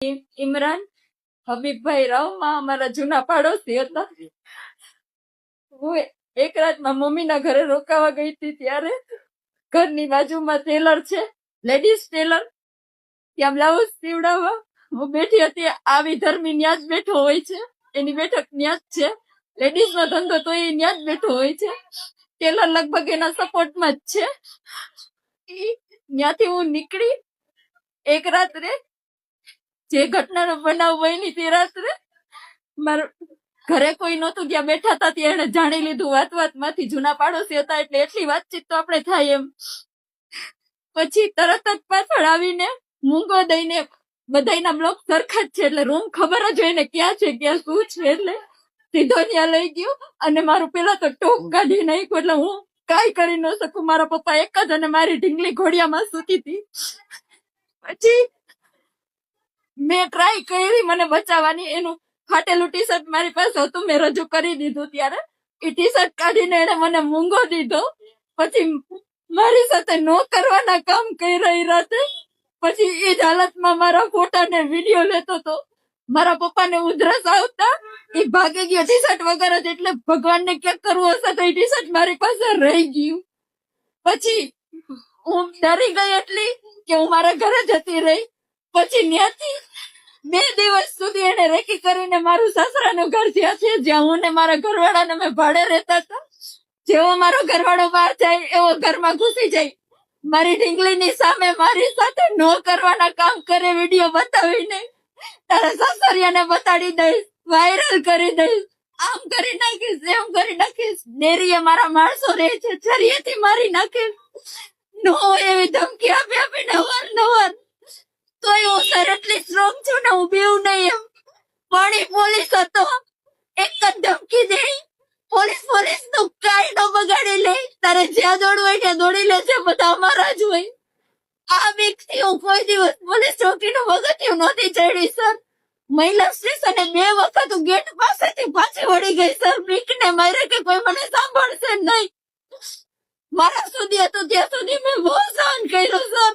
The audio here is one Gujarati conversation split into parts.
ઇમરાન હબીબભાઈ રાવમાં અમારા જૂના પાડોશી હતા. હું એક રાતમાં મમ્મીના ઘરે રોકાવા ગઈ હતી ત્યારે ઘરની બાજુમાં ટેલર છે, લેડીઝ ટેલર, ત્યાં બ્લાઉઝ સીવડાવવા હું બેઠી હતી. આવી ધર્મી ન્યા જ બેઠો હોય છે, એની બેઠક ન્યા જ છે. લેડીઝ નો ધંધો તો એ ન્યા જ બેઠો હોય છે. ટેલર લગભગ એના સપોર્ટમાં જ છે. ત્યાંથી હું નીકળી એક રાત્રે જે ઘટનાનો બનાવ બની તે રાત્રે મારા ઘરે કોઈ નહોતું, ત્યાં બેઠા હતા ત્યાં એને જાણી લીધું. વાત માંથી જૂના પાડોશી હતા એટલે એટલી વાતચીત તો આપણે થાય એમ. પછી તરત જ પાછળ આવીને મૂંગો દઈને, બધાના બ્લોક સરખા જ છે એટલે રૂમ ખબર જ હોય ને ક્યાં છે ક્યાં શું છે, એટલે સીધો ત્યાં લઈ ગયો અને મારું પેલા તો ટોક કાઢી નાખ્યું. એટલે હું કાંઈ કરી ન શકું. મારા પપ્પા એક જ અને મારી ઢીંગલી ઘોડિયામાં સૂતી હતી. પછી મેં ટ્રાય કરી મને બચાવવાની. એનું ફાટેલું ટી શર્ટ મારી પાસે હતું, મેં રજૂ કરી દીધું. ત્યારે એ ટી શર્ટ કાઢીને એને મને મૂંગો દીધો. પછી મારી સાથે નો કરવાના કામ કરી રહી રાતે. પછી એ જ હાલતમાં મારા ફોટા ને વિડીયો લેતો હતો. મારા પપ્પાને ઉધરસ આવતા એ ભાગી ગયો ટી શર્ટ વગર જ. એટલે ભગવાનને ક્યાંક કરવું હશે તો એ ટી શર્ટ મારી પાસે રહી ગયું. પછી હું ડરી ગઈ એટલી કે હું મારા ઘરે જતી રહી. પછી ત્યાંથી 2 દિવસ સુધી એને રેકી કરીને મારું સાસરાનું ઘર જ્યાં છે, જ્યાં હું ને મારા ઘરવાળાને મેં ભાડે રહેતા હતા. જેવો મારો ઘરવાળો બહાર જાય એવો ઘરમાં ઘૂસી જાય. મારી ઢીંગલીની સામે મારી સાથે નો કરવાના કામ કરે, વિડીયો બતાવીને તારા સાસરિયાને બતાડી દઈશ, વાયરલ કરી દઈશ, આમ કરી નાખીશ, એમ કરી નાખીશ. ડેરીએ મારા માણસો રહે છે, છરીએથી મારી નાખીશ. નો એવી ધમકી આપીને અવારનવાર. તોય હું સર એટલી સ્ટ્રોંગ છું ને, હું બીવું નહીં એમ. પણ પોલીસ હતો, એક જ ધમકી દે, પોલીસ નું કાંઈ ન બગાડી લે. તારે જ્યાં દોડવું હોય ત્યાં દોડી લે છે, બધા અમારા જ હોય. આ બીકથી હું કોઈ દિવસ પોલીસ ચોકીનું પગથિયું નહોતી ચડી સર. મહિલા સ્ટેશને 2 વખત હું ગેટ પાસેથી પાછી વળી ગઈ સર, બીકને મારે કે કોઈ મને સાંભળશે નહીં. મારા સુધી હતું ત્યાં સુધી મેં બહુ સહન કર્યું સર.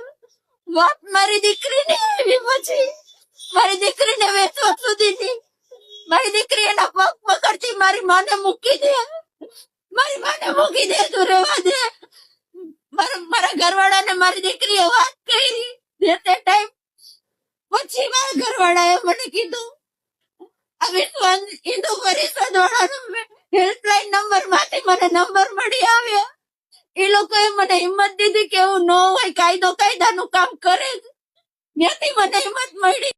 વાત મારી દીકરીને આવી, પછી મારી દીકરીને વેચવા સુધીની. મારી દીકરી એના પગ પકડતી મારી માને મૂકી દે, મારી માને મૂકી દે, તું રહેવા દે. મારા ઘરવાળાને મારી દીકરીએ વાત કરી તે ટાઈમ. પછી મારા ઘરવાળાએ મને કીધું આ વિશ્વ હિન્દુ પરિષદ વાળાનો હેલ્પલાઇન નંબર માંથી મને નંબર મળી આવ્યા. એ લોકોએ મને હિંમત દીધી કે એવું ન હોય, કાયદાનું કામ કરે. ત્યાંથી મને હિંમત મળી.